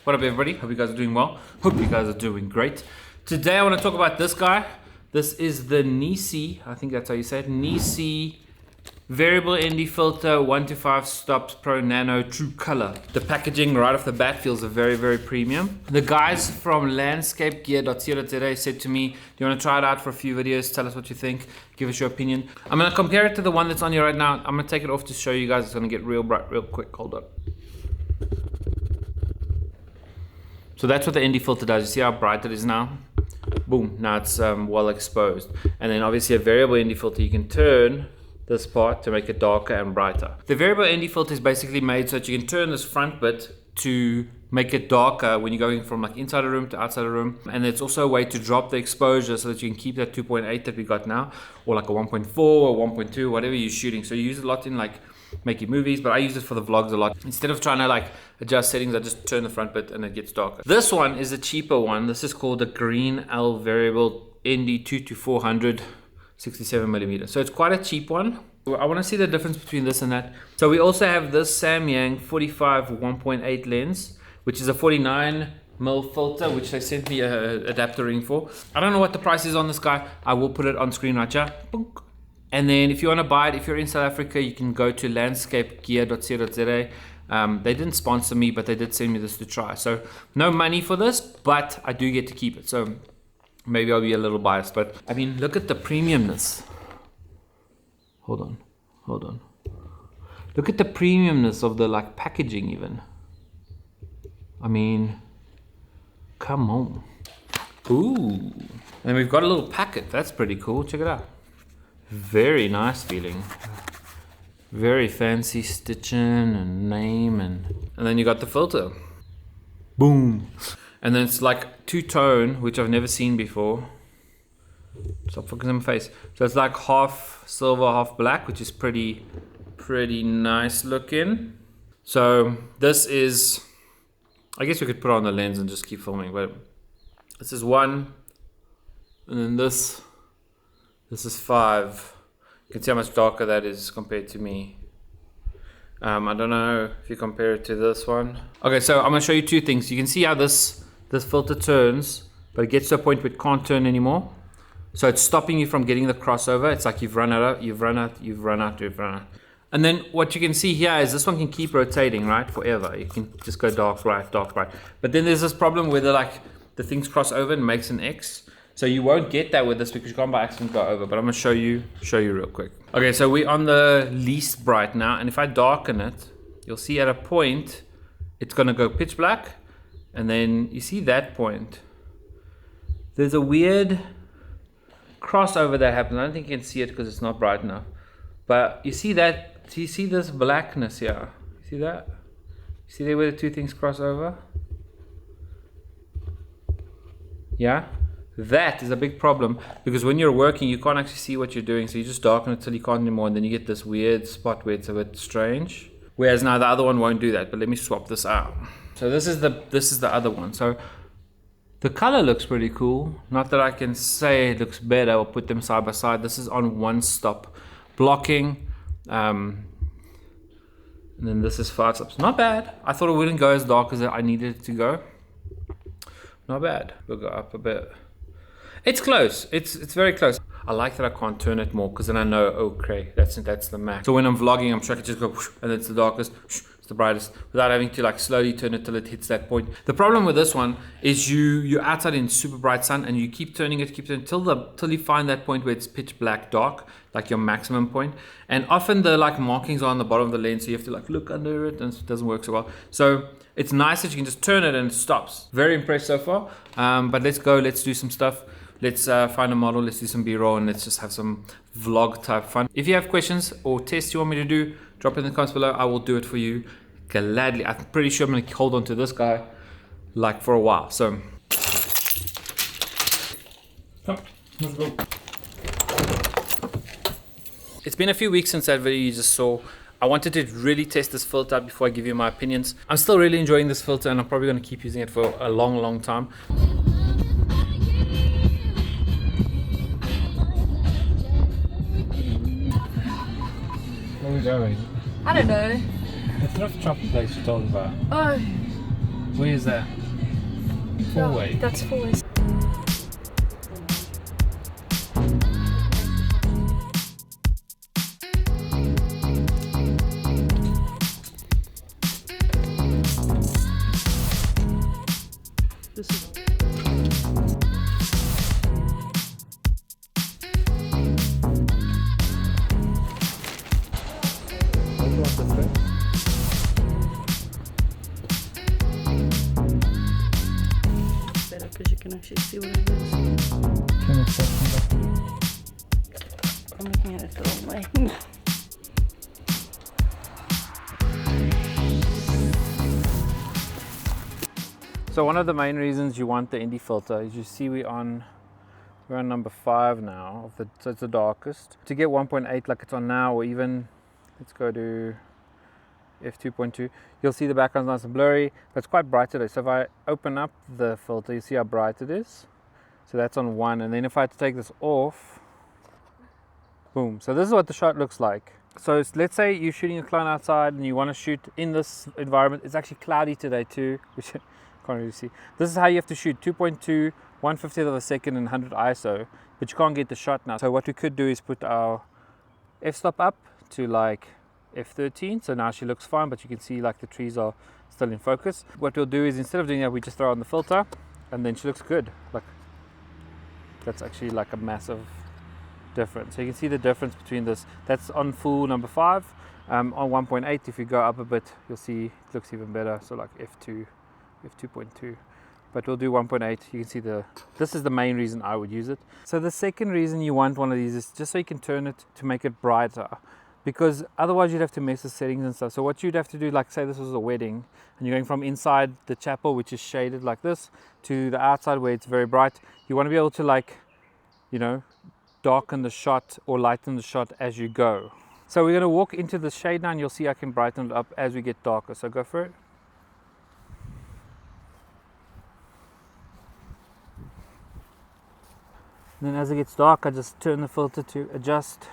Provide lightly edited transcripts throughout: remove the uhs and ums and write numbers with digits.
What up everybody? Hope you guys are doing well. Hope you guys are doing great. Today I want to talk about this guy. This is the Nisi, I think that's how you say it, Nisi Variable ND Filter 1 to 5 Stops Pro Nano True Color. The packaging right off the bat feels very premium. The guys from landscapegear.co.za said to me, do you want to try it out for a few videos? Tell us what you think. Give us your opinion. I'm going to compare it to the one that's on here right now. I'm going to take it off to show you guys. It's going to get real bright real quick. Hold up. So that's what the ND filter does. You see how bright it is now? Boom, now it's well exposed. And then obviously a variable ND filter, you can turn this part to make it darker and brighter. The variable ND filter is basically made so that you can turn this front bit to make it darker when you're going from like inside a room to outside a room. And it's also a way to drop the exposure so that you can keep that 2.8 that we got now, or like a 1.4 or 1.2, whatever you're shooting. So you use it a lot in like making movies, but I use it for the vlogs a lot. Instead of trying to like adjust settings, I just turn the front bit and it gets darker. This one is a cheaper one. This is called the Green L Variable ND 2 to 400 67mm. So it's quite a cheap one. I want to see the difference between this and that. So we also have this Samyang 45 1.8 lens, which is a 49mm filter, which they sent me a adapter ring for. I don't know what the price is on this guy. I will put it on screen right here. Boom. And then if you want to buy it, if you're in South Africa, you can go to landscapegear.co.za. They didn't sponsor me, but they did send me this to try. So no money for this, but I do get to keep it. So maybe I'll be a little biased, but I mean, look at the premiumness. Hold on. Look at the premiumness of the like packaging even. I mean, come on. Ooh. And we've got a little packet. That's pretty cool. Check it out. Very nice feeling. Very fancy stitching and name and then you got the filter. Boom. And then it's like two-tone, which I've never seen before. Stop focusing on my face. So it's like half silver, half black, which is pretty nice looking. So this is, I guess we could put on the lens and just keep filming, but this is 1, and then this is 5. You can see how much darker that is compared to me. I don't know if you compare it to this one. Okay, so I'm gonna show you two things. You can see how this filter turns, but it gets to a point where it can't turn anymore. So it's stopping you from getting the crossover. It's like you've run out. And then what you can see here is this one can keep rotating, right, forever. You can just go dark, right, dark, right. But then there's this problem where the things cross over and makes an X. So you won't get that with this because you can't by accident go over. But I'm gonna show you real quick. Okay, so we're on the least bright now, and if I darken it, you'll see at a point it's gonna go pitch black, and then you see that point. There's a weird crossover that happens. I don't think you can see it because it's not bright enough. But you see that? You see this blackness here? You see that? You see there where the two things cross over? Yeah? That is a big problem because when you're working, you can't actually see what you're doing. So you just darken it till you can't anymore, and then you get this weird spot where it's a bit strange. Whereas now the other one won't do that. But let me swap this out. So this is the other one. So the color looks pretty cool. Not that I can say it looks better or put them side by side. This is on 1-stop blocking. And then this is 5 stops. Not bad. I thought it wouldn't go as dark as I needed it to go. Not bad. We'll go up a bit. It's close. It's very close. I like that I can't turn it more because then I know, okay, that's the max. So when I'm vlogging, I'm sure I can just go whoosh, and it's the darkest, whoosh, it's the brightest, without having to like slowly turn it till it hits that point. The problem with this one is you're outside in super bright sun and you keep turning it, till you find that point where it's pitch black dark, like your maximum point. And often the like markings are on the bottom of the lens, so you have to like look under it, and it doesn't work so well. So it's nice that you can just turn it and it stops. Very impressed so far. But let's do some stuff. Let's find a model, let's do some B-roll, and let's just have some vlog type fun. If you have questions or tests you want me to do, drop it in the comments below. I will do it for you gladly. I'm pretty sure I'm going to hold on to this guy like for a while. So, come, let's go. It's been a few weeks since that video you just saw. I wanted to really test this filter out before I give you my opinions. I'm still really enjoying this filter, and I'm probably going to keep using it for a long time. Where are we going? I don't know. It's not the chocolate place you told about. Oh. Where is that? Four-way. No, that's four ways. This is better because you can actually see what it is. I'm looking at it the wrong way. So one of the main reasons you want the ND filter is you see we're on number 5 now, so it's the darkest. To get 1.8 like it's on now, or even, let's go to f2.2, you'll see the background's nice and blurry, but it's quite bright today. So if I open up the filter, you see how bright it is. So that's on 1, and then if I had to take this off, boom. So this is what the shot looks like. So let's say you're shooting a client outside and you want to shoot in this environment. It's actually cloudy today too, which you can't really see. This is how you have to shoot: 2.2, 1/50th of a second and 100 ISO, but you can't get the shot now. So what we could do is put our f-stop up to like f13, so now she looks fine, but you can see like the trees are still in focus. What we'll do is, instead of doing that, we just throw on the filter and then she looks good. Like, that's actually like a massive difference. So you can see the difference between this. That's on full number 5. On 1.8, if you go up a bit, you'll see it looks even better. So like f2.2. But we'll do 1.8. You can see this is the main reason I would use it. So the second reason you want one of these is just so you can turn it to make it brighter, because otherwise you'd have to mess with settings and stuff. So what you'd have to do, like say this was a wedding and you're going from inside the chapel, which is shaded like this, to the outside where it's very bright, you want to be able to, like, you know, darken the shot or lighten the shot as you go. So we're going to walk into the shade now and you'll see I can brighten it up as we get darker. So go for it. And then as it gets dark, I just turn the filter to adjust,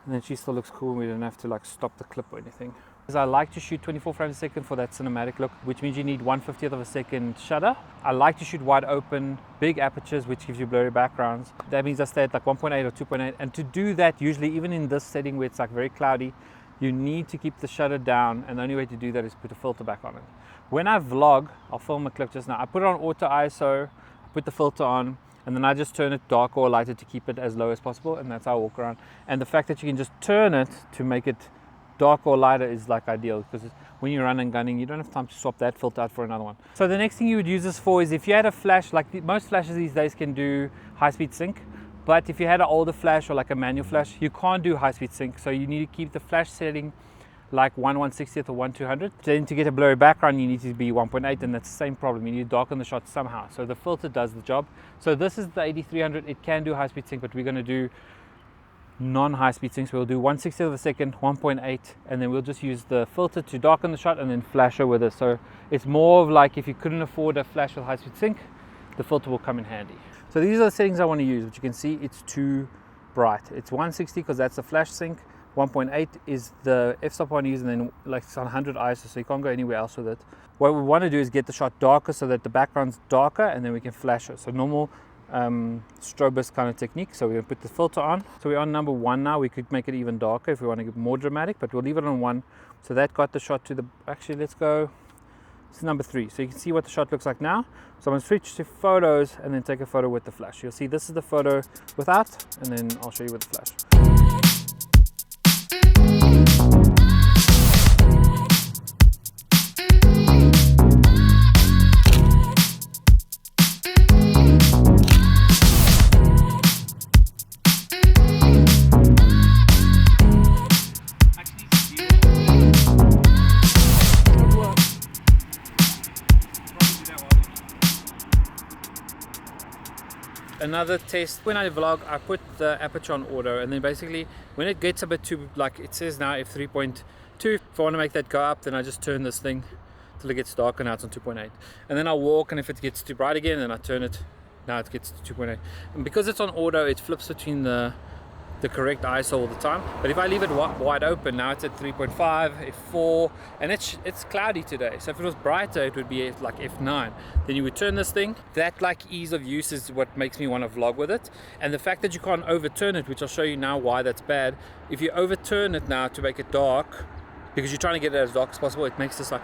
and then she still looks cool. We don't have to like stop the clip or anything. Because I like to shoot 24 frames a second for that cinematic look, which means you need 1/50th of a second shutter. I like to shoot wide open, big apertures, which gives you blurry backgrounds. That means I stay at like 1.8 or 2.8. And to do that, usually even in this setting where it's like very cloudy, you need to keep the shutter down, and the only way to do that is put a filter back on it. When I vlog, I'll film a clip just now. I put it on auto ISO, I put the filter on, and then I just turn it darker or lighter to keep it as low as possible, and that's how I walk around. And the fact that you can just turn it to make it darker or lighter is like ideal, because when you're running and gunning, you don't have time to swap that filter out for another one. So the next thing you would use this for is if you had a flash, like most flashes these days can do high-speed sync, but if you had an older flash or like a manual flash, you can't do high-speed sync, so you need to keep the flash setting like 1/160th or 1/200. Then to get a blurry background, you need to be 1.8, and that's the same problem. You need to darken the shot somehow. So the filter does the job. So this is the 8300. It can do high-speed sync, but we're going to do non-high-speed sync. So we'll do 1/60th of a second, 1.8, and then we'll just use the filter to darken the shot and then flash her with it. So it's more of like if you couldn't afford a flash with high-speed sync, the filter will come in handy. So these are the settings I want to use, which you can see it's too bright. It's 160 because that's the flash sync. 1.8 is the f-stop I want to use, and then like it's on 100 ISO, so you can't go anywhere else with it. What we want to do is get the shot darker so that the background's darker, and then we can flash it. So normal strobist kind of technique. So we're going to put the filter on. So we're on number 1 now. We could make it even darker if we want to get more dramatic, but we'll leave it on 1. So that got the shot to the, actually let's go, this is number 3. So you can see what the shot looks like now. So I'm going to switch to photos and then take a photo with the flash. You'll see this is the photo without, and then I'll show you with the flash. Another test, when I vlog, I put the aperture on auto, and then basically when it gets a bit too, like it says now f3.2, if I want to make that go up, then I just turn this thing till it gets darker. Now it's on 2.8, and then I'll walk, and if it gets too bright again, then I turn it, now it gets to 2.8. And because it's on auto, it flips between the the correct ISO all the time. But if I leave it wide open, now it's at 3.5, f4, and it's cloudy today. So if it was brighter, it would be at like f9. Then you would turn this thing. That like ease of use is what makes me want to vlog with it. And the fact that you can't overturn it, which I'll show you now why that's bad. If you overturn it now to make it dark, because you're trying to get it as dark as possible, it makes this like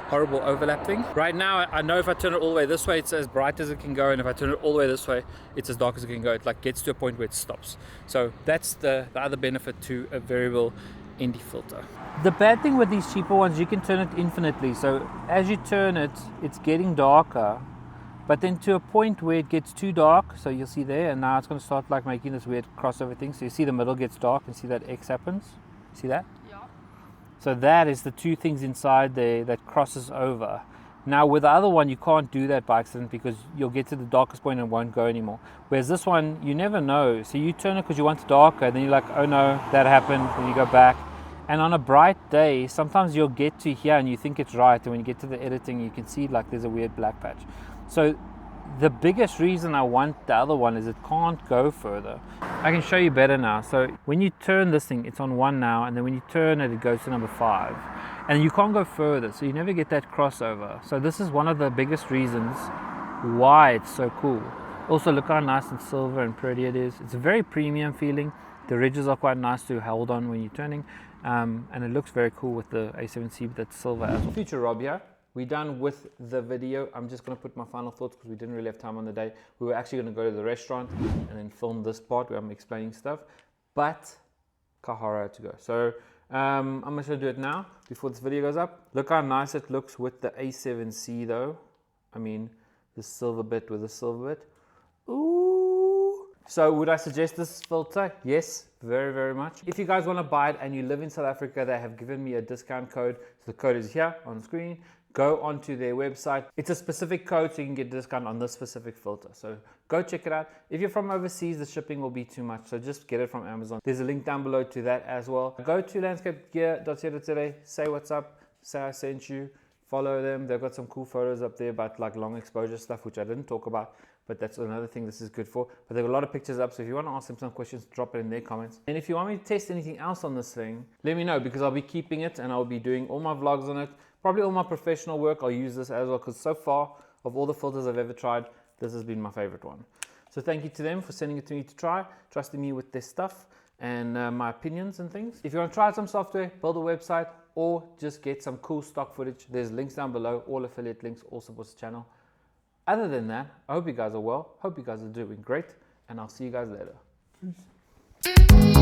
horrible overlap thing. Right now, I know if I turn it all the way this way, it's as bright as it can go, and if I turn it all the way this way, it's as dark as it can go. It like gets to a point where it stops. So that's the other benefit to a variable ND filter. The bad thing with these cheaper ones, you can turn it infinitely. So as you turn it, it's getting darker, but then to a point where it gets too dark, so you'll see there, and now it's going to start like making this weird crossover thing. So you see the middle gets dark, and see that X happens. See that? So that is the two things inside there that crosses over. Now with the other one, you can't do that by accident because you'll get to the darkest point and it won't go anymore. Whereas this one, you never know. So you turn it because you want it darker, then you're like, oh no, that happened, then you go back. And on a bright day, sometimes you'll get to here and you think it's right, and when you get to the editing, you can see like there's a weird black patch. So the biggest reason I want the other one is it can't go further. I can show you better now. So when you turn this thing, it's on 1 now, and then when you turn it, it goes to number 5. And you can't go further, so you never get that crossover. So this is one of the biggest reasons why it's so cool. Also, look how nice and silver and pretty it is. It's a very premium feeling. The ridges are quite nice to hold on when you're turning. And it looks very cool with the A7C that's silver as well. Future Rob here. We're done with the video. I'm just going to put my final thoughts because we didn't really have time on the day. We were actually going to go to the restaurant and then film this part where I'm explaining stuff. But Kahara had to go. So I'm going to do it now before this video goes up. Look how nice it looks with the A7C though. I mean, the silver bit with the silver bit. Ooh. So would I suggest this filter? Yes, very, very much. If you guys want to buy it and you live in South Africa, they have given me a discount code. So the code is here on the screen. Go onto their website. It's a specific code so you can get a discount on this specific filter. So go check it out. If you're from overseas, the shipping will be too much. So just get it from Amazon. There's a link down below to that as well. Go to landscapegear.co.za, say what's up, say I sent you, follow them. They've got some cool photos up there about like long exposure stuff, which I didn't talk about, but that's another thing this is good for. But they've got a lot of pictures up, so if you want to ask them some questions, drop it in their comments. And if you want me to test anything else on this thing, let me know, because I'll be keeping it and I'll be doing all my vlogs on it. Probably all my professional work, I'll use this as well, because so far, of all the filters I've ever tried, this has been my favorite one. So thank you to them for sending it to me to try, trusting me with their stuff and my opinions and things. If you want to try some software, build a website, or just get some cool stock footage, there's links down below, all affiliate links, all supports the channel. Other than that, I hope you guys are well, hope you guys are doing great, and I'll see you guys later. Peace.